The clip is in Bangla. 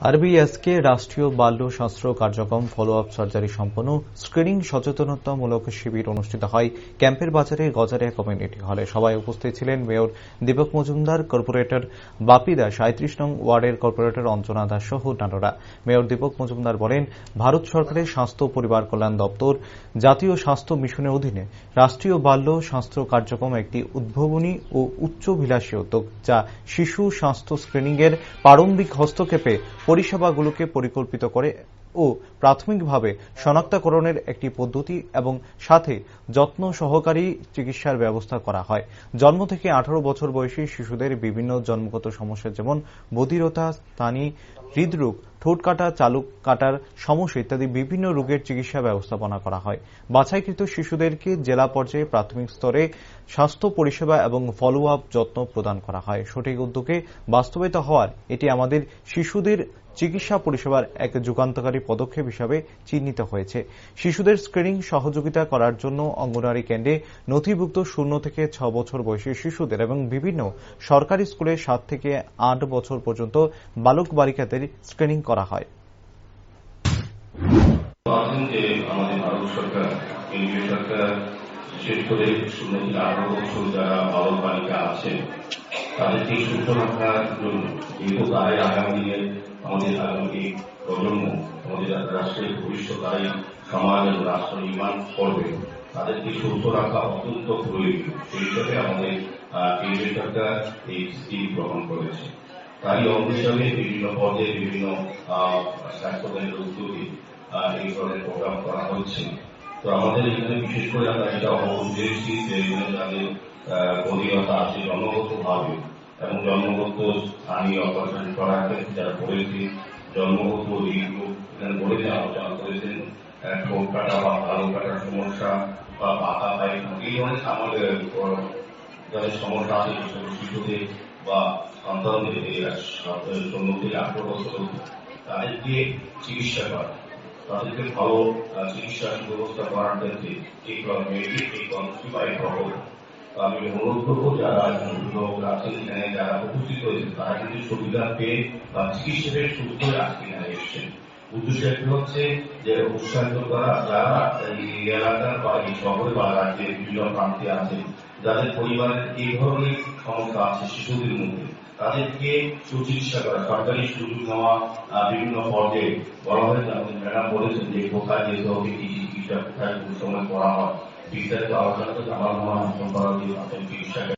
আরবিএসকে রাষ্ট্রীয় বাল্য স্বাস্থ্য কার্যক্রম ফলো আপ সার্জারি সম্পন্ন স্ক্রিনিং সচেতনতামূলক শিবির অনুষ্ঠিত হয় ক্যাম্পের বাজারে গজারিয়া কমিউনিটি হলে। সভায় উপস্থিত ছিলেন মেয়র দীপক মজুমদার, কর্পোরেটর বাপি দাস, ৩৭ নং ওয়ার্ডের কর্পোরেটর অঞ্জনা দাস সহ অন্যান্যরা। মেয়র দীপক মজুমদার বলেন, ভারত সরকারের স্বাস্থ্য ও পরিবার কল্যাণ দপ্তর জাতীয় স্বাস্থ্য মিশনের অধীনে রাষ্ট্রীয় বাল্য স্বাস্থ্য কার্যক্রম একটি উদ্ভাবনী ও উচ্চাভিলাষী উদ্যোগ, যা শিশু স্বাস্থ্য স্ক্রিনিং এর প্রারম্ভিক হস্তক্ষেপে পরিষেবাগুলোকে পরিকল্পিত করে ও প্রাথমিকভাবে শনাক্তকরণের একটি পদ্ধতি এবং সাথে যত্ন সহকারী চিকিৎসার ব্যবস্থা করা হয়। জন্ম থেকে 18 বছর বয়সী শিশুদের বিভিন্ন জন্মগত সমস্যা যেমন বধিরতা, স্থানী হৃদরোগ, ঠোঁট কাটা, চালু কাটার সমস্যা ইত্যাদি বিভিন্ন রোগের চিকিৎসা ব্যবস্থাপনা করা হয়। বাছাইকৃত শিশুদেরকে জেলা পর্যায়ে প্রাথমিক স্তরে স্বাস্থ্য পরিষেবা এবং ফলো আপ যত্ন প্রদান করা হয়। সঠিক উদ্যোগে বাস্তবায়িত হওয়ার এটি আমাদের শিশুদের চিকিৎসা পরিষেবার এক যুগান্তকারী পদক্ষেপ হিসাবে চিহ্নিত হয়েছে। শিশুদের স্ক্রিনিং সহযোগিতা করার জন্য অঙ্গনওয়াড়ি কেন্দ্রে নথিভুক্ত 0 থেকে 6 বছর বয়সী শিশুদের এবং বিভিন্ন সরকারি স্কুলে 7 থেকে 8 বছর পর্যন্ত বালক বালিকাদের স্ক্রিনিং করা হয়। আমাদের ভারত সরকার, কেন্দ্রীয় সরকার বিশেষ করে 0 থেকে 18 বছর যারা বালক বালিকা আছেন তাদেরকে সুস্থ রাখার জন্য, যেহেতু তারাই আগামী দিনের আমাদের আগামী প্রজন্ম, আমাদের রাষ্ট্রের ভবিষ্যৎ, তারাই সমাজ এবং রাষ্ট্র নির্মাণ করবে, তাদেরকে সুস্থ রাখা অত্যন্ত প্রয়োজন। সেই হিসাবে আমাদের কেন্দ্রীয় সরকার এই স্কিম গ্রহণ করেছে। তারই অঙ্গ হিসাবে বিভিন্ন পর্যায়ে বিভিন্ন স্বাস্থ্যকেন্দ্রের উদ্যোগে এই ধরনের প্রোগ্রাম করা হচ্ছে। তো আমাদের এখানে বিশেষ করে আমরা এটা বুঝেছি যে এখানে যাদের বধিরতা আছে জন্মগতভাবে এবং জন্মগত স্থানীয় অপারেশন করার ক্ষেত্রে যারা পড়েছে, জন্মগত হৃদরোগ এখানে বলেছেন, আলোচনা করেছেন, ঠোঁট কাটা বা ভালো কাটার সমস্যা বা পাতা পায়খানা, এই ধরনের আমাদের যাদের সমস্যা আছে শিশুদের বা সন্তানদের 0 থেকে 18 বছর তাদেরকে চিকিৎসা করা, তাদেরকে ভালো চিকিৎসা ব্যবস্থা করার ক্ষেত্রে এই কর্মসূচি বা এই প্রকল্প আমি অনুরোধ করবো যারা লোক আছেন এখানে, যারা উপস্থিত হয়েছেন, তারা কিন্তু সুবিধা পেয়ে বা চিকিৎসা পেয়ে সুস্থ হয়ে আজকে এখানে এসছেন। উদ্দেশ্য একটি হচ্ছে যে উৎসাহিত করা যারা এই এলাকার বা এই শহরে বা রাজ্যের বিভিন্ন প্রান্তে আছেন, যাদের পরিবারের এই ধরনের সমস্যা আছে শিশুদের মধ্যে, তাদেরকে সুচিকিৎসা করা, সরকারি সুযোগ নেওয়া, বিভিন্ন পর্যায়ে বলা হয়েছে। আমাদের ম্যাডাম বলেছেন যে কোথায় যেতে হবে, কি চিকিৎসা কোথায় কোন সময় করা হয়, বিস্তারিত আলোচনা করতে আমার মনে হয় চিকিৎসাকে